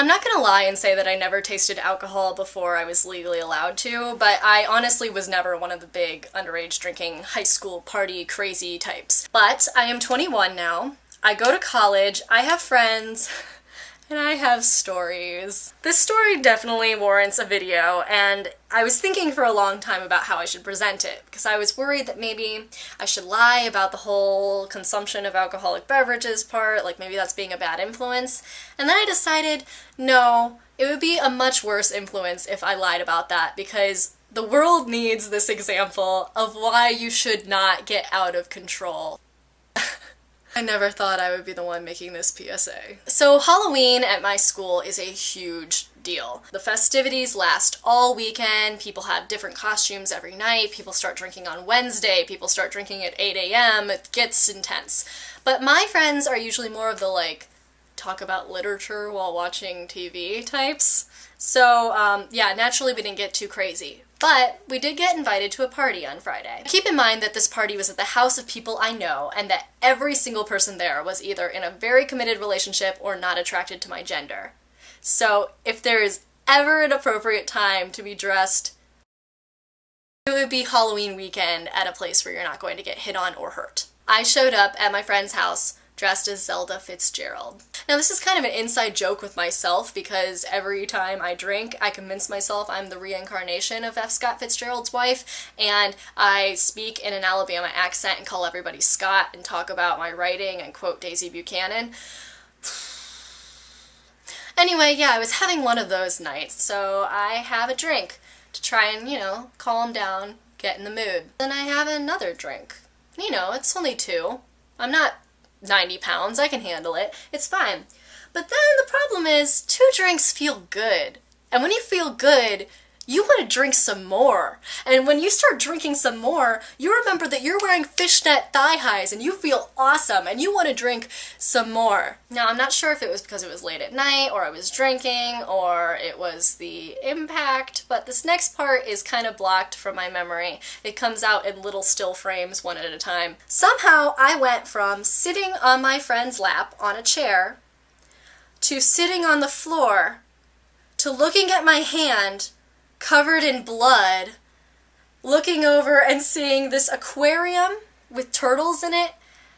I'm not gonna lie and say that I never tasted alcohol before I was legally allowed to, but I honestly was never one of the big underage drinking high school party crazy types. But I am 21 now, I go to college, I have friends, and I have stories. This story definitely warrants a video, and I was thinking for a long time about how I should present it, because I was worried that maybe I should lie about the whole consumption of alcoholic beverages part, like maybe that's being a bad influence, and then I decided, no, it would be a much worse influence if I lied about that, because the world needs this example of why you should not get out of control. I never thought I would be the one making this PSA. So Halloween at my school is a huge deal. The festivities last all weekend, people have different costumes every night, people start drinking on Wednesday, people start drinking at 8 a.m, it gets intense. But my friends are usually more of the like, talk about literature while watching TV types. So yeah, naturally we didn't get too crazy. But we did get invited to a party on Friday. Keep in mind that this party was at the house of people I know, and that every single person there was either in a very committed relationship or not attracted to my gender. So if there is ever an appropriate time to be dressed, it would be Halloween weekend at a place where you're not going to get hit on or hurt. I showed up at my friend's house dressed as Zelda Fitzgerald. Now this is kind of an inside joke with myself because every time I drink, I convince myself I'm the reincarnation of F. Scott Fitzgerald's wife, and I speak in an Alabama accent and call everybody Scott and talk about my writing and quote Daisy Buchanan. Anyway, yeah, I was having one of those nights, so I have a drink to try and, you know, calm down, get in the mood. Then I have another drink. You know, it's only 2. I'm not 90 pounds, I can handle it, it's fine. But then the problem is, 2 drinks feel good. And when you feel good, you want to drink some more. And when you start drinking some more, you remember that you're wearing fishnet thigh highs and you feel awesome and you want to drink some more. Now, I'm not sure if it was because it was late at night or I was drinking or it was the impact, but this next part is kind of blocked from my memory. It comes out in little still frames one at a time. Somehow I went from sitting on my friend's lap on a chair to sitting on the floor to looking at my hand covered in blood, looking over and seeing this aquarium with turtles in it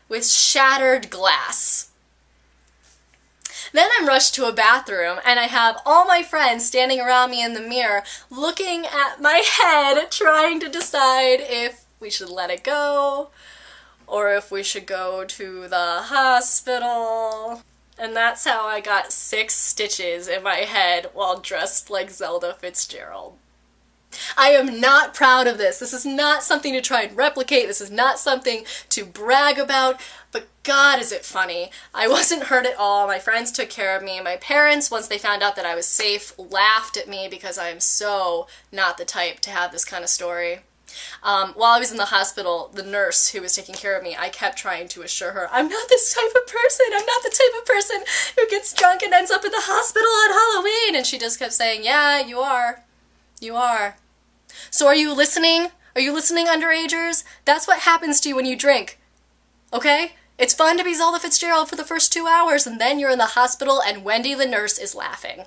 with shattered glass. Then I'm rushed to a bathroom and I have all my friends standing around me in the mirror looking at my head trying to decide if we should let it go or if we should go to the hospital. And that's how I got 6 stitches in my head while dressed like Zelda Fitzgerald. I am not proud of this. This is not something to try and replicate. This is not something to brag about, but God, is it funny. I wasn't hurt at all. My friends took care of me. My parents, once they found out that I was safe, laughed at me because I am so not the type to have this kind of story. While I was in the hospital, the nurse who was taking care of me, I kept trying to assure her, I'm not this type of person, I'm not the type of person who gets drunk and ends up in the hospital on Halloween, and she just kept saying, yeah, you are. You are. So are you listening? Are you listening, underagers? That's what happens to you when you drink. Okay? It's fun to be Zelda Fitzgerald for the first 2 hours, and then you're in the hospital and Wendy the nurse is laughing.